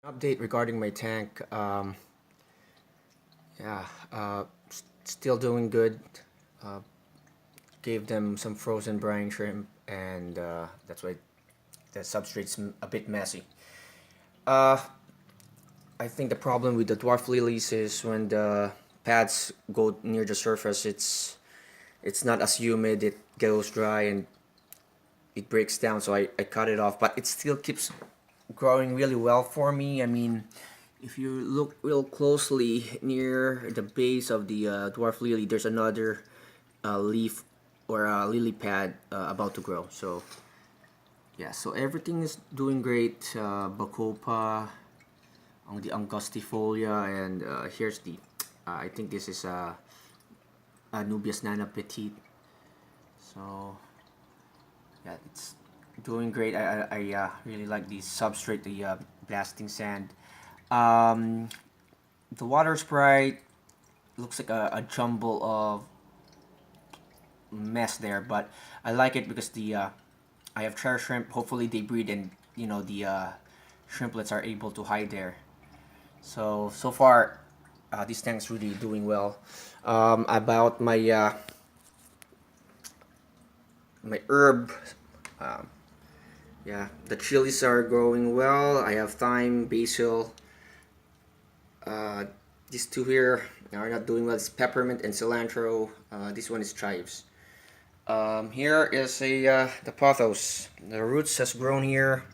Update regarding my tank. Yeah, still doing good. Uh, Gave them some frozen brine shrimp, and that's why the substrate's a bit messy. Uh, I think the problem with the dwarf lilies is when the pads go near the surface, it's not as humid. It goes dry and it breaks down. So I cut it off, but it still keeps growing really well for me. I mean, if you look real closely near the base of the dwarf lily, there's another leaf or a lily pad about to grow. So yeah, so everything is doing great. Bacopa, on the angustifolia, and here's the. I think this is Anubias nana petite. So yeah, it's doing great. I really like the substrate, the blasting sand. Um, the water sprite looks like a jumble of mess there, but I like it because I have chair shrimp. Hopefully they breed and the shrimplets are able to hide there. So far, this tank's really doing well. About my herb, um, yeah, the chilies are growing well. I have thyme, basil. Uh, these two here are not doing well. It's peppermint and cilantro. This one is chives. Here is the pothos. The roots has grown here,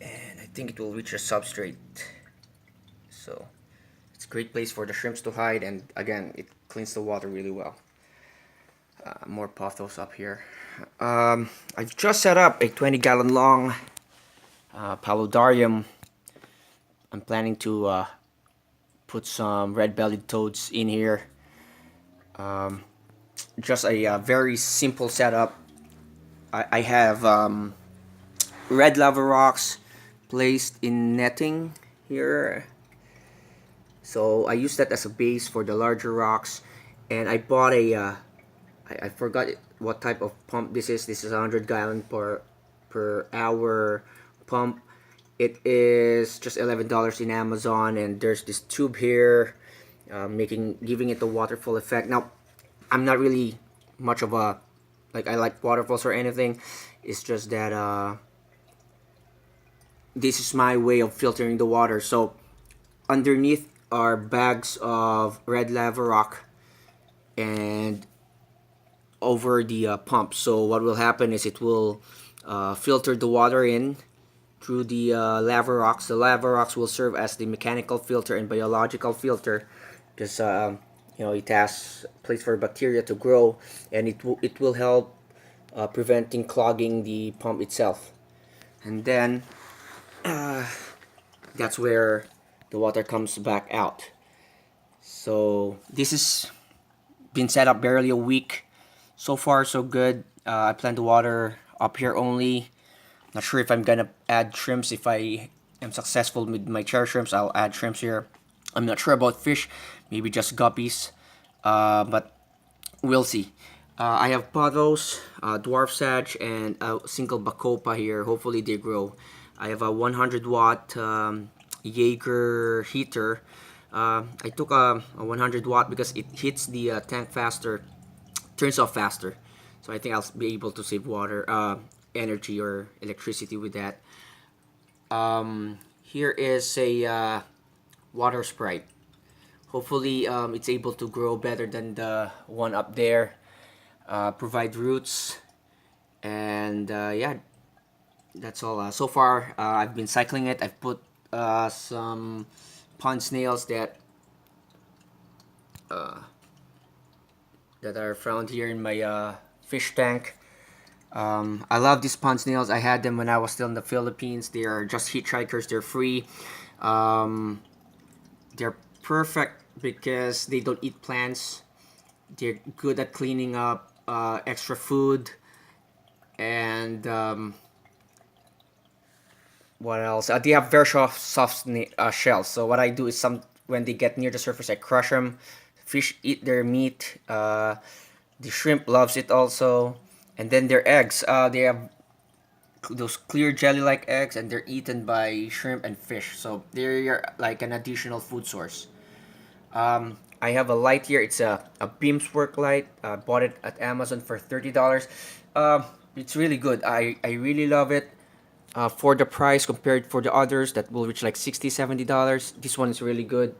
and I think it will reach a substrate. So it's a great place for the shrimps to hide, and again, it cleans the water really well. More pothos up here. I've just set up a 20-gallon long paludarium. I'm planning to put some red-bellied toads in here. Just a very simple setup. I have red lava rocks placed in netting here. So I use that as a base for the larger rocks. And I bought I forgot what type of pump this is. This is a 100-gallon per hour pump. It is just $11 in Amazon, and there's this tube here, giving it the waterfall effect. Now, I'm not really much of a I like waterfalls or anything. It's just that this is my way of filtering the water. So underneath are bags of red lava rock, and over the pump. So what will happen is it will filter the water in through the lava rocks. The lava rocks will serve as the mechanical filter and biological filter, because it has place for bacteria to grow, and it will help preventing clogging the pump itself. And then that's where the water comes back out. So this has been set up barely a week. So far, so good. I plan to water up here only. Not sure if I'm gonna add shrimps. If I am successful with my chair shrimps, I'll add shrimps here. I'm not sure about fish. Maybe just guppies. But we'll see. I have pothos, dwarf sage, and a single bacopa here. Hopefully they grow. I have a 100-watt Jaeger heater. I took a 100-watt because it hits the tank faster, turns off faster. So I think I'll be able to save water, energy or electricity with that. Here is a water sprite. Hopefully it's able to grow better than the one up there. Provide roots, and yeah, that's all. So far I've been cycling it. I've put some pond snails that are found here in my fish tank. I love these pond snails. I had them when I was still in the Philippines. They are just hitchhikers. They're free. They're perfect because they don't eat plants. They're good at cleaning up extra food. And what else? They have very soft shells. So what I do is when they get near the surface, I crush them. Fish eat their meat. The shrimp loves it also. And then their eggs. They have those clear jelly-like eggs, and they're eaten by shrimp and fish. So they're like an additional food source. I have a light here. It's a Beams Work light. I bought it at Amazon for $30. It's really good. I really love it. For the price compared for the others that will reach like $60, $70, this one is really good.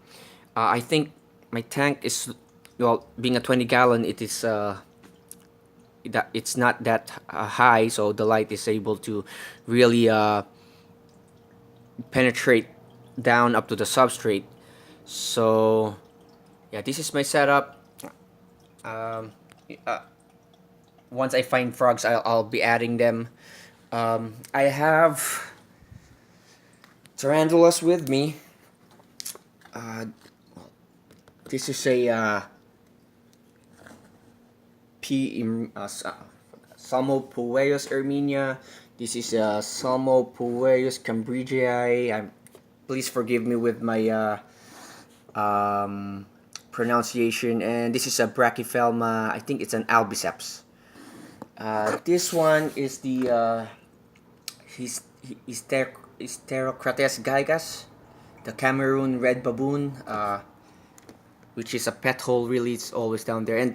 I think my tank is, well, being a 20-gallon, it is that it's not that high, so the light is able to really penetrate down up to the substrate. So yeah, this is my setup. um, uh, Once I find frogs, I'll be adding them. I have tarantulas with me. uh, this is a Salmopoeus erminia. This is Salmopoeus cambridgei. Please forgive me with my pronunciation. And this is a Brachyphelma. I think it's an albiceps. This one is the Hysterocrates gigas, the Cameroon red baboon, which is a pet hole. Really, it's always down there. And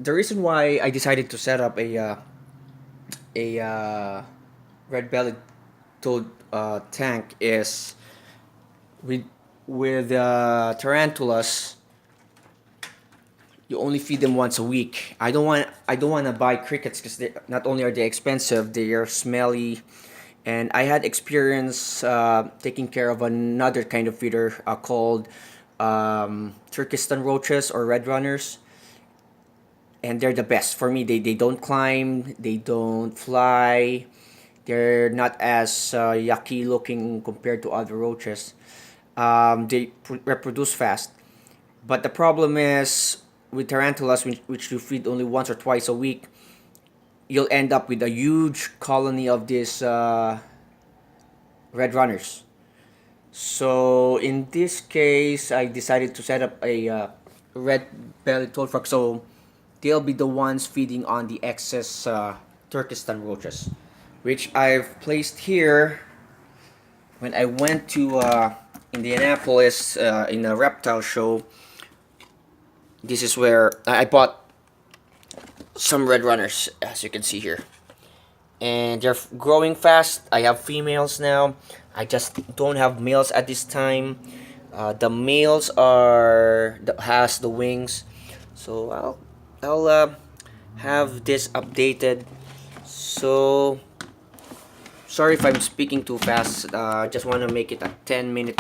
the reason why I decided to set up a red-bellied toad tank is with tarantulas. You only feed them once a week. I don't want to buy crickets because not only are they expensive, they are smelly, and I had experience taking care of another kind of feeder called Turkestan roaches or red runners, and they're the best for me. They don't climb, they don't fly, they're not as yucky looking compared to other roaches. They reproduce fast, but the problem is with tarantulas, which you feed only once or twice a week, you'll end up with a huge colony of these red runners. So in this case, I decided to set up a red-bellied toad frog, so they'll be the ones feeding on the excess Turkestan roaches, which I've placed here. When I went to Indianapolis in a reptile show, this is where I bought some red runners, as you can see here, and they're growing fast. I have females now. I just don't have males at this time. The males has the wings, so I'll have this updated. So sorry if I'm speaking too fast. Just want to make it a 10-minute